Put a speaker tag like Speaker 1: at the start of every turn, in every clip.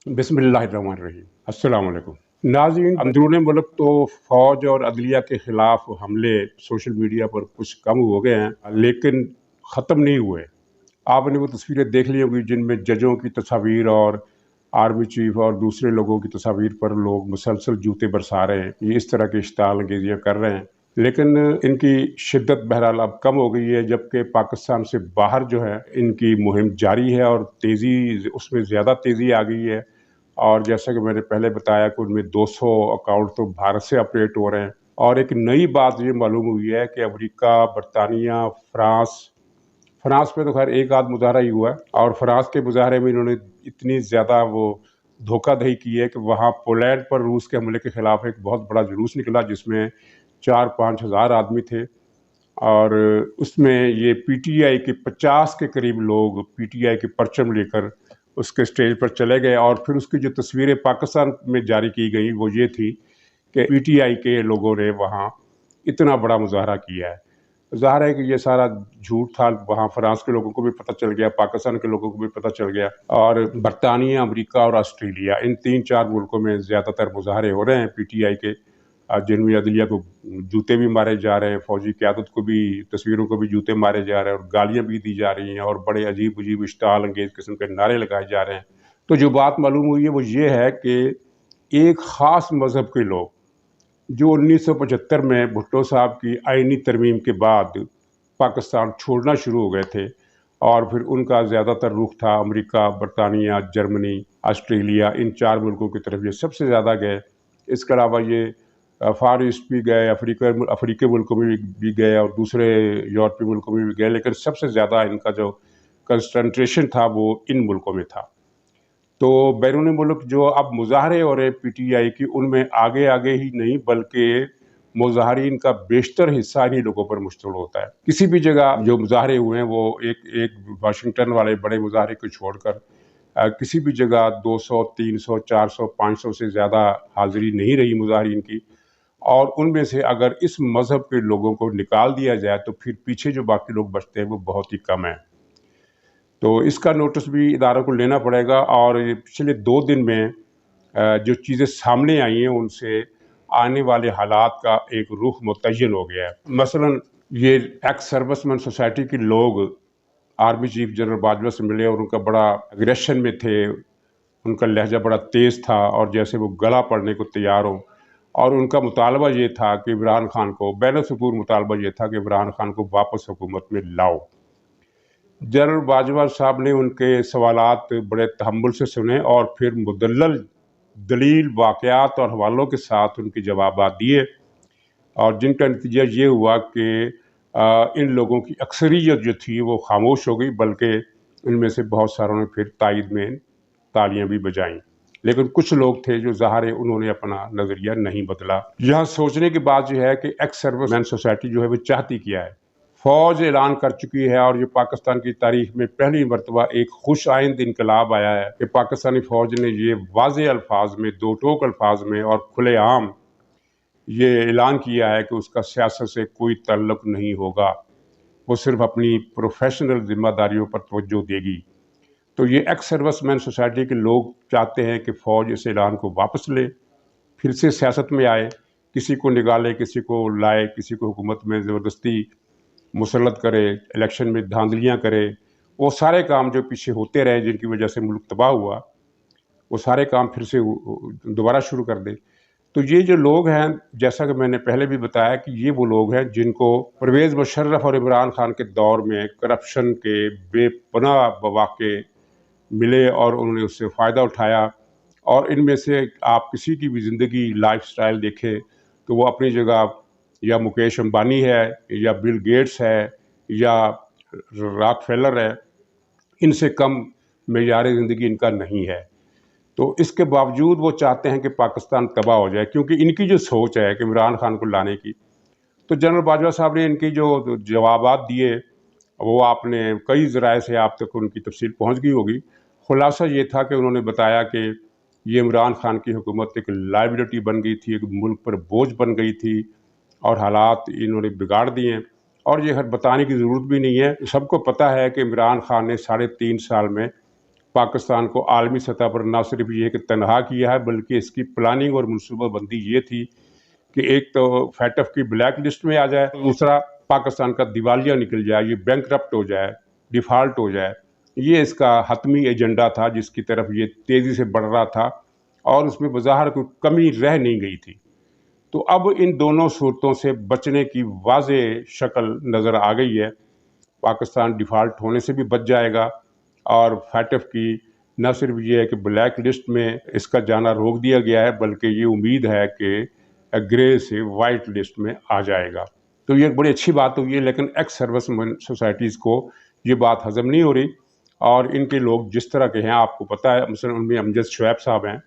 Speaker 1: बिस्मिल्लाहिर्रहमानिर्रहीम। अस्सलाम वालेकुम। नाज़रीन, अंदरूनी मुल्क तो फ़ौज और अदलिया के ख़िलाफ़ हमले सोशल मीडिया पर कुछ कम हो गए हैं, लेकिन ख़त्म नहीं हुए। आपने वो तस्वीरें देख ली होंगी जिनमें जजों की तस्वीर और आर्मी चीफ और दूसरे लोगों की तस्वीर पर लोग मुसलसल जूते बरसा रहे हैं। ये इस तरह की इश्ताल अंगेजियाँ कर रहे हैं, लेकिन इनकी शिद्दत बहरहाल अब कम हो गई है, जबकि पाकिस्तान से बाहर जो है इनकी मुहिम जारी है और तेज़ी उसमें ज़्यादा तेज़ी आ गई है। और जैसा कि मैंने पहले बताया कि उनमें 200 अकाउंट तो भारत से ऑपरेट हो रहे हैं। और एक नई बात ये मालूम हुई है कि अमेरिका, बरतानिया, फ्रांस में तो खैर एक आध मुजाहरा ही हुआ है, और फ्रांस के मुजाहरे में इन्होंने इतनी ज़्यादा वो धोखाधड़ी की है कि वहाँ पोलैंड पर रूस के हमले के खिलाफ एक बहुत बड़ा जुलूस निकला, जिसमें 4-5 हज़ार आदमी थे। और उसमें ये पीटीआई के 50 के करीब लोग पीटीआई के परचम लेकर उसके स्टेज पर चले गए। और फिर उसकी जो तस्वीरें पाकिस्तान में जारी की गई वो ये थी कि पीटीआई के लोगों ने वहाँ इतना बड़ा मुजाहरा किया है। ज़ाहिर है कि ये सारा झूठ था। वहाँ फ्रांस के लोगों को भी पता चल गया, पाकिस्तान के लोगों को भी पता चल गया, और बरतानिया, अमेरिका और ऑस्ट्रेलिया, इन 3-4 मुल्कों में ज़्यादातर मुजाहरे हो रहे हैं पीटीआई के, जिनमें अदलिया को जूते भी मारे जा रहे हैं, फौजी क़यादत को भी, तस्वीरों को भी जूते मारे जा रहे हैं, और गालियाँ भी दी जा रही हैं, और बड़े अजीब अजीब इश्ताल अंगेज किस्म के नारे लगाए जा रहे हैं। तो जो बात मालूम हुई है वो ये है कि एक ख़ास मज़हब के लोग जो 1975 में भुट्टो साहब की आइनी तरमीम के बाद पाकिस्तान छोड़ना शुरू हो गए थे, और फिर उनका ज़्यादातर रुख था अमेरिका, बरतानिया, जर्मनी, ऑस्ट्रेलिया, इन 4 मुल्कों की तरफ ये सबसे ज़्यादा गए। इसके अलावा ये फार ईस्ट भी गए, अफ्रीकी मुल्कों में भी गए, और दूसरे यूरोपीय मुल्कों में भी गए, लेकिन सबसे ज़्यादा इनका जो कंसंट्रेशन था वो इन मुल्कों में था। तो बैरूनी मुल्क जो अब मुजाहरे हो रहे पीटीआई की, उनमें आगे आगे ही नहीं बल्कि मुजाहरीन का बेशतर हिस्सा इन्हीं लोगों पर मुश्तमिल होता है। किसी भी जगह जो मुजाहरे हुए हैं वो एक वाशिंगटन वाले बड़े मुजाहरे को छोड़कर किसी भी जगह 200, 300, 400, 500 से ज़्यादा हाजिरी नहीं रही मुजाहरीन की। और उनमें से अगर इस मज़हब के लोगों को निकाल दिया जाए तो फिर पीछे जो बाकी लोग बचते हैं वो बहुत ही कम है। तो इसका नोटिस भी इदारों को लेना पड़ेगा। और ये पिछले 2 दिन में जो चीज़ें सामने आई हैं उनसे आने वाले हालात का एक रुख मुतय्यन हो गया है। मसलन ये एक्स सर्विसमैन सोसाइटी के लोग आर्मी चीफ जनरल बाजवा से मिले और उनका बड़ा एग्रेशन में थे, उनका लहजा बड़ा तेज़ था, और जैसे वो गला पड़ने को तैयार हो। और उनका मुतालबा ये था कि इमरान खान को, बैन-ए-सुकून मुतालबा ये था कि इमरान खान को वापस हुकूमत में लाओ। जनरल बाजवा साहब ने उनके सवालात बड़े तहम्मुल से सुने और फिर मुदल्लल दलील, वाक़यात और हवालों के साथ उनके जवाबात दिए, और जिनका नतीजा ये हुआ कि इन लोगों की अक्सरियत जो थी वो खामोश हो गई, बल्कि इनमें से बहुत सारों ने फिर तायद में तालियां भी बजाईं। लेकिन कुछ लोग थे जो ज़ाहिर है उन्होंने अपना नज़रिया नहीं बदला। यहाँ सोचने की बात यह है कि एक्स सर्विसमैन सोसाइटी जो है वो चाहती क्या है। फ़ौज ऐलान कर चुकी है, और ये पाकिस्तान की तारीख में पहली मरतबा एक खुश आइंद इनकलाब आया है कि पाकिस्तानी फ़ौज ने ये वाज़े अल्फाज में, दो टोक अल्फाज में और खुलेआम ये ऐलान किया है कि उसका सियासत से कोई ताल्लुक नहीं होगा, वो सिर्फ अपनी प्रोफेशनल जिम्मेदारियों पर तवज्जो देगी। तो ये एक्स सर्विसमैन सोसाइटी के लोग चाहते हैं कि फ़ौज इस ऐलान को वापस ले, फिर से सियासत में आए, किसी को निकाले, किसी को लाए, किसी को हुकूमत में ज़बरदस्ती मुसल्लत करे, इलेक्शन में धांधलियाँ करे। वो सारे काम जो पीछे होते रहे जिनकी वजह से मुल्क तबाह हुआ, वो सारे काम फिर से दोबारा शुरू कर दे। तो ये जो लोग हैं, जैसा कि मैंने पहले भी बताया कि ये वो लोग हैं जिनको परवेज़ मुशर्रफ और इमरान खान के दौर में करप्शन के बेपनाह मौक़े मिले और उन्होंने उससे फ़ायदा उठाया। और इनमें से आप किसी की भी ज़िंदगी लाइफ़स्टाइल देखें तो वो अपनी जगह या मुकेश अंबानी है, या बिल गेट्स है, या रॉकफेलर है, इनसे कम मेयार ज़िंदगी इनका नहीं है। तो इसके बावजूद वो चाहते हैं कि पाकिस्तान तबाह हो जाए, क्योंकि इनकी जो सोच है कि इमरान खान को लाने की। तो जनरल बाजवा साहब ने इनकी जो जवाबात दिए वो आपने कई ज़राए से आप तक उनकी तफसील पहुंच गई होगी। खुलासा ये था कि उन्होंने बताया कि ये इमरान खान की हुकूमत एक लाइबिलिटी बन गई थी, एक मुल्क पर बोझ बन गई थी, और हालात इन्होंने बिगाड़ दिए हैं। और ये हर बताने की ज़रूरत भी नहीं है, सबको पता है कि इमरान खान ने 3.5 साल में पाकिस्तान को आलमी सतह पर ना सिर्फ ये कि तनहा किया है, बल्कि इसकी प्लानिंग और मनसूबाबंदी ये थी कि एक तो फैटफ की ब्लैक लिस्ट में आ जाए, दूसरा पाकिस्तान का दिवालिया निकल जाए, ये बैंकरप्ट हो जाए, डिफ़ॉल्ट हो जाए। ये इसका हतमी एजेंडा था जिसकी तरफ ये तेज़ी से बढ़ रहा था और उसमें बज़ाहिर कोई कमी रह नहीं गई थी। तो अब इन दोनों सूरतों से बचने की वाज़ेह शक्ल नज़र आ गई है। पाकिस्तान डिफ़ॉल्ट होने से भी बच जाएगा और फैटफ की न सिर्फ ये है कि ब्लैक लिस्ट में इसका जाना रोक दिया गया है, बल्कि ये उम्मीद है कि ग्रे से वाइट लिस्ट में आ जाएगा। तो ये एक बड़ी अच्छी बात हुई है, लेकिन एक्स सर्विसमैन सोसाइटीज़ को ये बात हज़म नहीं हो रही और इनके लोग जिस तरह के हैं आपको पता है, मसलन उनमें अमजद शुएब साहब हैं,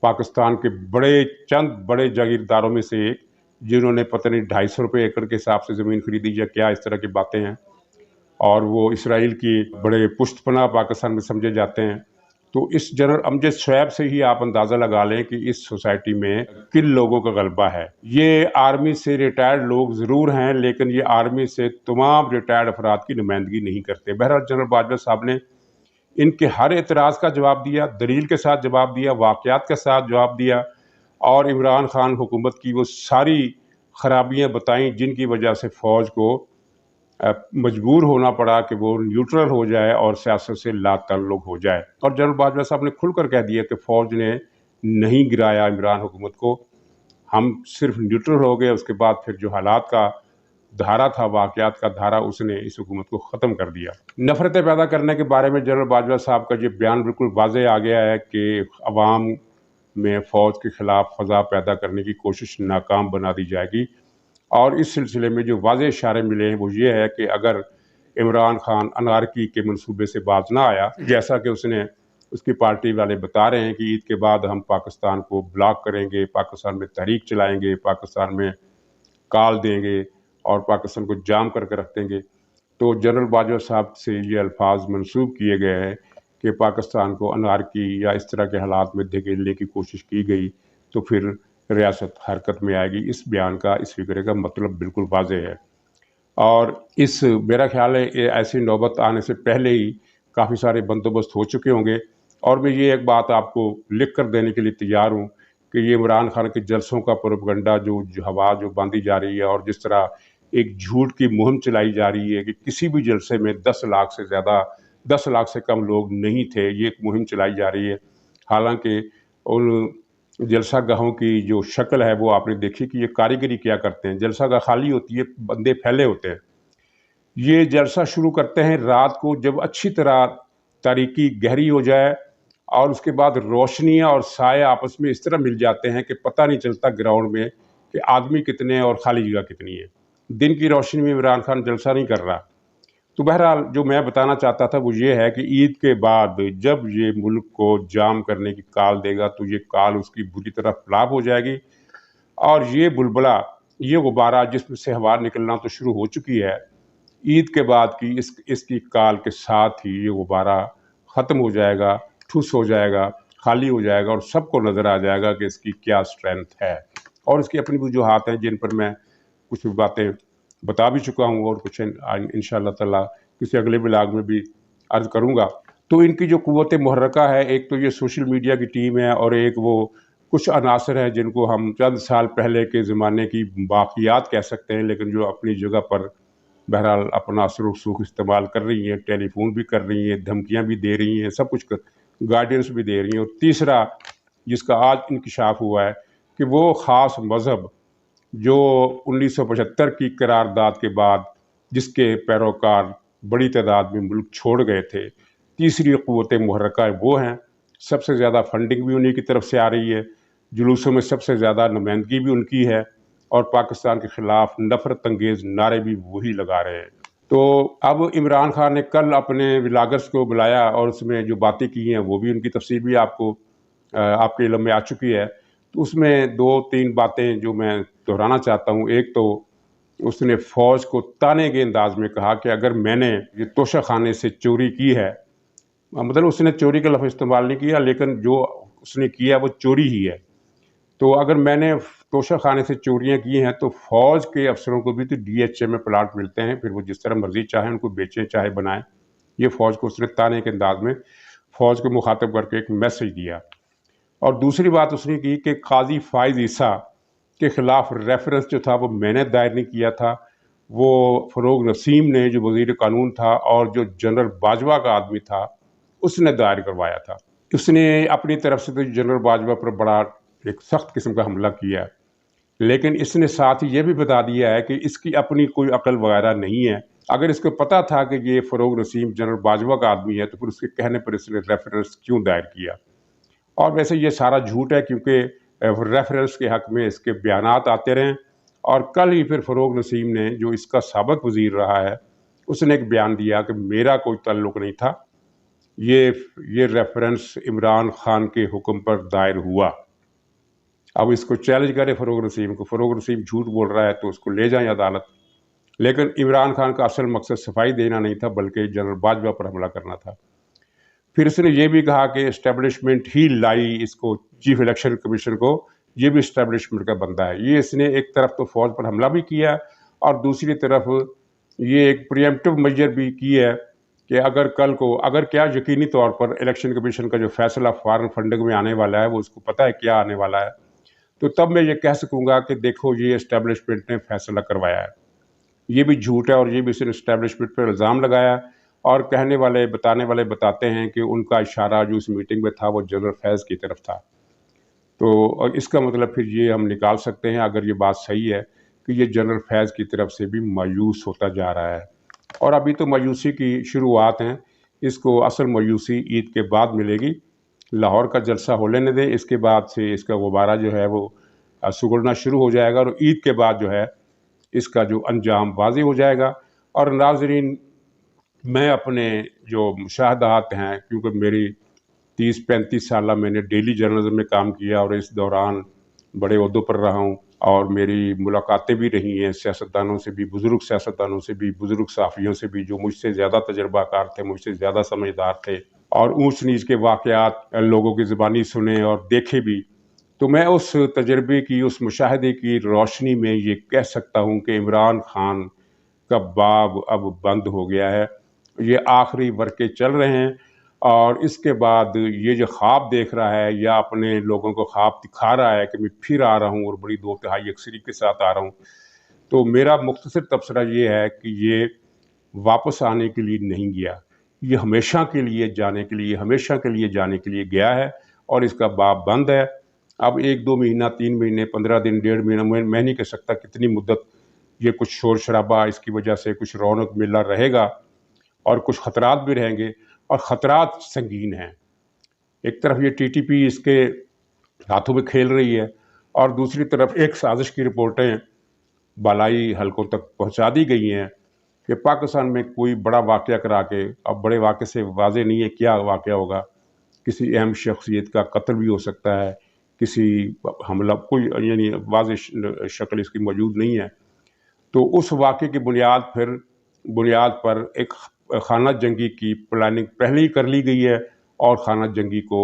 Speaker 1: पाकिस्तान के चंद बड़े जागीरदारों में से एक, जिन्होंने पता नहीं 250 रुपये एकड़ के हिसाब से ज़मीन खरीदी या क्या, इस तरह की बातें हैं, और वो इसराइल की बड़े पुश्तपनाह पाकिस्तान में समझे जाते हैं। तो इस जनरल अमजद शुएब से ही आप अंदाज़ा लगा लें कि इस सोसाइटी में किन लोगों का गलबा है। ये आर्मी से रिटायर्ड लोग ज़रूर हैं, लेकिन ये आर्मी से तमाम रिटायर्ड अफराद की नुमाइंदगी नहीं करते। बहरहाल जनरल बाजवा साहब ने इनके हर एतराज़ का जवाब दिया, दलील के साथ जवाब दिया, वाक़यात के साथ जवाब दिया और इमरान खान हुकूमत की वो सारी खराबियाँ बताईं जिनकी वजह से फ़ौज को मजबूर होना पड़ा कि वो न्यूट्रल हो जाए और सियासत से लाताल्लुक हो जाए। और जनरल बाजवा साहब ने खुलकर कह दिया कि फ़ौज ने नहीं गिराया इमरान हुकूमत को, हम सिर्फ न्यूट्रल हो गए। उसके बाद फिर जो हालात का धारा था, वाक़यात का धारा, उसने इस हुकूमत को ख़त्म कर दिया। नफ़रतें पैदा करने के बारे में जनरल बाजवा साहब का ये बयान बिल्कुल वाज़ेह आ गया है कि अवाम में फ़ौज के ख़िलाफ़ फ़ज़ा पैदा करने की कोशिश नाकाम बना दी जाएगी। और इस सिलसिले में जो वाज़ेह इशारे मिले हैं वो ये है कि अगर इमरान खान अनारकी के मंसूबे से बाज ना आया, जैसा कि उसकी पार्टी वाले बता रहे हैं कि ईद के बाद हम पाकिस्तान को ब्लॉक करेंगे, पाकिस्तान में तहरीक चलाएंगे, पाकिस्तान में कॉल देंगे और पाकिस्तान को जाम करके रख देंगे, तो जनरल बाजवा साहब से ये अल्फाज मंसूब किए गए हैं कि पाकिस्तान को अनारकी या इस तरह के हालात में धकेलने की कोशिश की गई तो फिर रियासत हरकत में आएगी। इस बयान का, इस फिक्रे का मतलब बिल्कुल वाज़ेह है और मेरा ख्याल है ये ऐसी नौबत आने से पहले ही काफ़ी सारे बंदोबस्त हो चुके होंगे। और मैं ये एक बात आपको लिख कर देने के लिए तैयार हूँ कि ये इमरान खान के जलसों का प्रोपगंडा जो हवा जो बांधी जा रही है और जिस तरह एक झूठ की मुहिम चलाई जा रही है कि किसी भी जलसे में 10 लाख से कम लोग नहीं थे, ये एक मुहिम चलाई जा रही है। हालांकि उन जलसा गाहों की जो शक्ल है वो आपने देखी कि ये कारीगरी क्या करते हैं। जलसा गाह खाली होती है, बंदे फैले होते हैं। ये जलसा शुरू करते हैं रात को जब अच्छी तरह तारीकी गहरी हो जाए और उसके बाद रोशनियाँ और साए आपस में इस तरह मिल जाते हैं कि पता नहीं चलता ग्राउंड में कि आदमी कितने हैं और खाली जगह कितनी है। दिन की रोशनी में इमरान खान जलसा नहीं कर रहा। तो बहरहाल जो मैं बताना चाहता था वो ये है कि ईद के बाद जब ये मुल्क को जाम करने की कॉल देगा तो ये कॉल उसकी बुरी तरह फ्लॉप हो जाएगी और ये बुलबुला, ये गुब्बारा जिसमें से हवा निकलना तो शुरू हो चुकी है, ईद के बाद की इसकी कॉल के साथ ही ये गुब्बारा ख़त्म हो जाएगा, ठुस हो जाएगा, खाली हो जाएगा और सबको नज़र आ जाएगा कि इसकी क्या स्ट्रेंथ है। और इसकी अपनी वजूहात हैं जिन पर मैं कुछ बातें बता भी चुका हूँ और कुछ इंशाअल्लाह ताला किसी अगले ब्लॉग में भी अर्ज़ करूँगा। तो इनकी जो क़ुव्वत मुहर्रका है, एक तो ये सोशल मीडिया की टीम है और एक वो कुछ अनासर हैं जिनको हम चंद साल पहले के ज़माने की बाक़ियात कह सकते हैं, लेकिन जो अपनी जगह पर बहरहाल अपना असर रसूख इस्तेमाल कर रही हैं, टेलीफोन भी कर रही हैं, धमकियाँ भी दे रही हैं, सब कुछ गाइडेंस भी दे रही हैं। और तीसरा जिसका आज इंकशाफ हुआ है कि वो ख़ास मज़हब जो 1975 की करारदाद के बाद जिसके पैरोकार बड़ी तादाद में मुल्क छोड़ गए थे, तीसरी क़ुव्वत मुहर्रका वो हैं। सबसे ज़्यादा फंडिंग भी उन्हीं की तरफ से आ रही है, जुलूसों में सबसे ज़्यादा नुमाइंदगी भी उनकी है और पाकिस्तान के ख़िलाफ़ नफ़रत अंगेज़ नारे भी वही लगा रहे हैं। तो अब इमरान खान ने कल अपने व्लॉगर्स को बुलाया और उसमें जो बातें की हैं वो भी उनकी तफसीर भी आपके इल्म में आ चुकी है। तो उसमें 2-3 बातें जो मैं दोहराना चाहता हूँ। एक तो उसने फ़ौज को ताने के अंदाज में कहा कि अगर मैंने ये तोशा खाने से चोरी की है, मतलब उसने चोरी का लफ्ज़ इस्तेमाल नहीं किया, लेकिन जो उसने किया वो चोरी ही है। तो अगर मैंने तोशा खाने से चोरियाँ की हैं तो फ़ौज के अफसरों को भी तो DHA में प्लाट मिलते हैं, फिर वो जिस तरह मर्ज़ी चाहे उनको बेचें चाहे बनाएं। ये फ़ौज को उसने ताने के अंदाज में फ़ौज को मुखातब करके एक मैसेज दिया। और दूसरी बात उसने की कि काजी फाइज ईसा के ख़िलाफ़ रेफरेंस जो था वो मैंने दायर नहीं किया था, वो फ़रोग नसीम ने जो वज़ीर कानून था और जो जनरल बाजवा का आदमी था उसने दायर करवाया था। उसने अपनी तरफ से तो जनरल बाजवा पर बड़ा एक सख्त किस्म का हमला किया, लेकिन इसने साथ ही ये भी बता दिया है कि इसकी अपनी कोई अकल वगैरह नहीं है। अगर इसको पता था कि ये फ़रोग नसीम जनरल बाजवा का आदमी है तो फिर उसके कहने पर इसने रेफरेंस क्यों दायर किया। और वैसे ये सारा झूठ है, क्योंकि रेफरेंस के हक़ में इसके बयानात आते रहे और कल ही फिर फ़रोग नसीम ने, जो इसका साबिक़ वज़ीर रहा है, उसने एक बयान दिया कि मेरा कोई ताल्लुक़ नहीं था, ये रेफरेंस इमरान खान के हुक्म पर दायर हुआ। अब इसको चैलेंज करे फ़रोग नसीम को, फ़रोग नसीम झूठ बोल रहा है तो उसको ले जाएं अदालत। लेकिन इमरान खान का असल मकसद सफाई देना नहीं था, बल्कि जनरल बाजवा पर हमला करना था। फिर इसने ये भी कहा कि इस्टेब्लिशमेंट ही लाई इसको, चीफ इलेक्शन कमीशन को, ये भी इस्टेब्लिशमेंट का बंदा है। ये इसने एक तरफ तो फ़ौज पर हमला भी किया और दूसरी तरफ ये एक प्रिएम्प्टिव मेजर भी की है कि अगर कल को, अगर क्या यकीनी तौर पर इलेक्शन कमीशन का जो फैसला फॉरेन फंडिंग में आने वाला है वो उसको पता है क्या आने वाला है, तो तब मैं ये कह सकूँगा कि देखो ये इस्टेब्लिशमेंट ने फैसला करवाया है। ये भी झूठ है और ये भी इसने इस्टेब्लिशमेंट पर इल्ज़ाम लगाया। और कहने वाले, बताने वाले बताते हैं कि उनका इशारा जो उस मीटिंग में था वो जनरल फैज़ की तरफ था। तो और इसका मतलब फिर ये हम निकाल सकते हैं, अगर ये बात सही है, कि ये जनरल फैज़ की तरफ से भी मायूस होता जा रहा है। और अभी तो मायूसी की शुरुआत है, इसको असल मायूसी ईद के बाद मिलेगी। लाहौर का जलसा हो लेने दें, इसके बाद से इसका गुब्बारा जो है वो सुगड़ना शुरू हो जाएगा और ईद के बाद जो है इसका जो अंजाम वाज़ेह हो जाएगा। और नाज़रीन, मैं अपने जो मुशाहदात हैं, क्योंकि मेरी 30-35 साल मैंने डेली जर्नलिज्म में काम किया और इस दौरान बड़े ओहदों पर रहा हूँ और मेरी मुलाकातें भी रही हैं सियासतदानों से भी, बुज़ुर्ग सियासतदानों से भी, बुज़ुर्ग सहाफ़ियों से भी, जो मुझसे ज़्यादा तजर्बाकार थे, मुझसे ज़्यादा समझदार थे और ऊँच नीच के वाक़यात लोगों की ज़बानी सुने और देखे भी। तो मैं उस तजर्बे की, उस मुशाहदे की रोशनी में ये कह सकता हूँ कि इमरान खान का बाब अब बंद हो गया है। ये आखिरी वर्क़े चल रहे हैं और इसके बाद ये जो ख्वाब देख रहा है या अपने लोगों को ख्वाब दिखा रहा है कि मैं फिर आ रहा हूँ और बड़ी 2/3 अक्सरी के साथ आ रहा हूँ, तो मेरा मुख्तसर तबसरा ये है कि ये वापस आने के लिए नहीं गया। ये हमेशा के लिए जाने के लिए, हमेशा के लिए जाने के लिए गया है और इसका बाब बंद है। अब 1-2 महीना, 3 महीने, 15 दिन, 1.5 महीना, मैं नहीं कह सकता कितनी मुद्दत ये कुछ शोर शराबा, इसकी वजह से कुछ रौनक मेला रहेगा और कुछ ख़तरात भी रहेंगे और ख़तरात संगीन हैं। एक तरफ ये टीटीपी इसके हाथों में खेल रही है और दूसरी तरफ एक साजिश की रिपोर्टें बालाई हलकों तक पहुंचा दी गई हैं कि पाकिस्तान में कोई बड़ा वाक़या करा के, अब बड़े वाक़े से वाज़े नहीं है क्या वाक़या होगा, किसी अहम शख्सियत का कत्ल भी हो सकता है, किसी हमला, कोई यानी वाज़ेह शक्ल इसकी मौजूद नहीं है। तो उस वाक़े की बुनियाद पर एक खाना जंगी की प्लानिंग पहले ही कर ली गई है और खाना जंगी को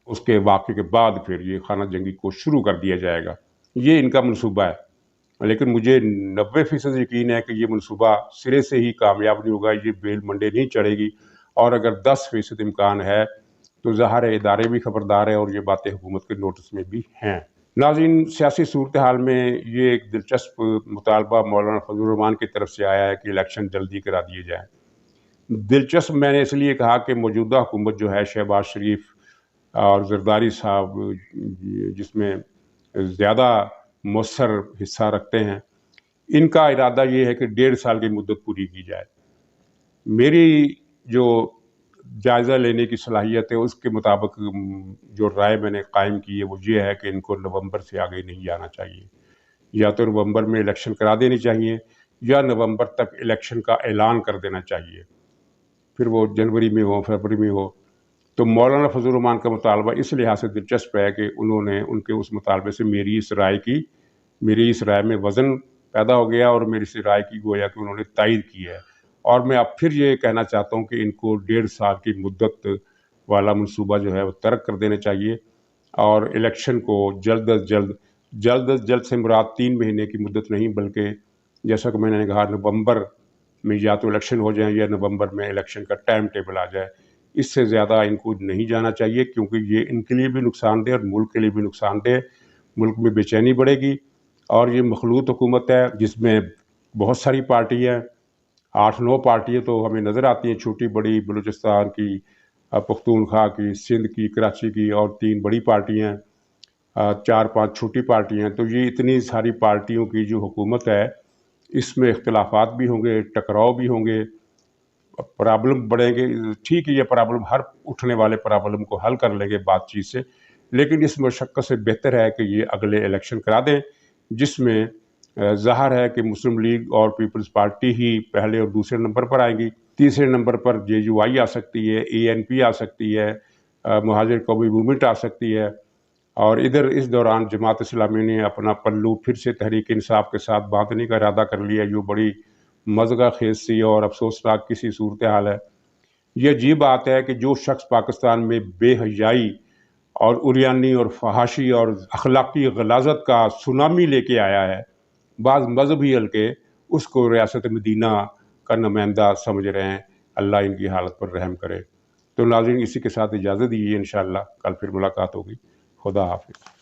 Speaker 1: उसके वाक़े के बाद फिर ये खाना जंगी को शुरू कर दिया जाएगा। ये इनका मनसूबा है, लेकिन मुझे 90% यकीन है कि ये मनसूबा सिरे से ही कामयाब नहीं होगा, ये बेल मंडे नहीं चढ़ेगी। और अगर 10% इम्कान है तो ज़ाहिर है इदारे भी खबरदार है और ये बातें हुकूमत के नोटिस में भी हैं। नाज़रीन, सियासी सूरत हाल में ये एक दिलचस्प मुतालबा मौलाना फजल रहमान की तरफ से आया है कि इलेक्शन जल्दी करा दिए जाएँ। दिलचस्प मैंने इसलिए कहा कि मौजूदा हुकूमत जो है, शहबाज शरीफ और जरदारी साहब जिसमें ज़्यादा मौसर हिस्सा रखते हैं, इनका इरादा ये है कि 1.5 साल की मुद्दत पूरी की जाए। मेरी जो जायज़ा लेने की सलाहियत है उसके मुताबिक जो राय मैंने कायम की है वो ये है कि इनको नवंबर से आगे नहीं जाना चाहिए। या तो नवंबर में इलेक्शन करा देनी चाहिए या नवंबर तक इलेक्शन का ऐलान कर देना चाहिए, फिर वो जनवरी में हो, फरवरी में हो। तो मौलाना फजल रहमान का मुतालबा इस लिहाज से दिलचस्प है कि उन्होंने उनके उस मुतालबे से मेरी इस राय में वज़न पैदा हो गया और मेरी इस राय की गोया कि उन्होंने तायीद की है। और मैं अब फिर ये कहना चाहता हूँ कि इनको 1.5 साल की मुद्दत वाला मनसूबा जो है वो तर्क कर देना चाहिए और इलेक्शन को जल्द अज जल्द से मुराद 3 महीने की मुद्दत नहीं, बल्कि जैसा कि मैंने कहा नवंबर में या तो इलेक्शन हो जाए या नवंबर में इलेक्शन का टाइम टेबल आ जाए। اس سے زیادہ ان کو نہیں جانا چاہیے، کیونکہ یہ ان کے لیے بھی نقصان دہ اور ملک کے لیے بھی نقصان دہ، ملک میں بے چینی بڑھے گی۔ اور یہ مخلوط حکومت ہے جس میں بہت ساری پارٹی ہیں، 8-9 پارٹیاں تو ہمیں نظر آتی ہیں، چھوٹی بڑی، بلوچستان کی، پختونخوا کی، سندھ کی، کراچی کی، اور 3 بڑی پارٹیاں ہیں، 4-5 چھوٹی پارٹیاں ہیں۔ تو یہ اتنی ساری پارٹیوں کی جو حکومت ہے، اس میں اختلافات بھی ہوں گے، ٹکراؤ بھی ہوں گے، پرابلم بڑھیں گے۔ ٹھیک ہے، یہ پرابلم ہر اٹھنے والے پرابلم کو حل کر لیں گے بات چیت سے، لیکن اس مشقت سے بہتر ہے کہ یہ اگلے الیکشن کرا دیں، جس میں ظاہر ہے کہ مسلم لیگ اور پیپلز پارٹی ہی پہلے اور دوسرے نمبر پر آئیں گی، تیسرے نمبر پر JUI آ سکتی ہے، ANP آ سکتی ہے، مہاجر قومی موومنٹ آ سکتی ہے، اور ادھر اس دوران جماعت اسلامی نے اپنا پلو پھر سے تحریک انصاف کے ساتھ باندھنے کا ارادہ کر لیا، جو بڑی مضغہ خیز سی اور افسوسناک کسی صورتحال ہے۔ یہ عجیب بات ہے کہ جو شخص پاکستان میں بے حیائی اور عریانی اور فحاشی اور اخلاقی غلاظت کا سونامی لے کے آیا ہے، بعض مذہبی حلقے اس کو ریاست مدینہ کا نمائندہ سمجھ رہے ہیں۔ اللہ ان کی حالت پر رحم کرے۔ تو ناظرین، اسی کے ساتھ اجازت دیجیے، انشاءاللہ کل پھر ملاقات ہوگی۔ خدا حافظ۔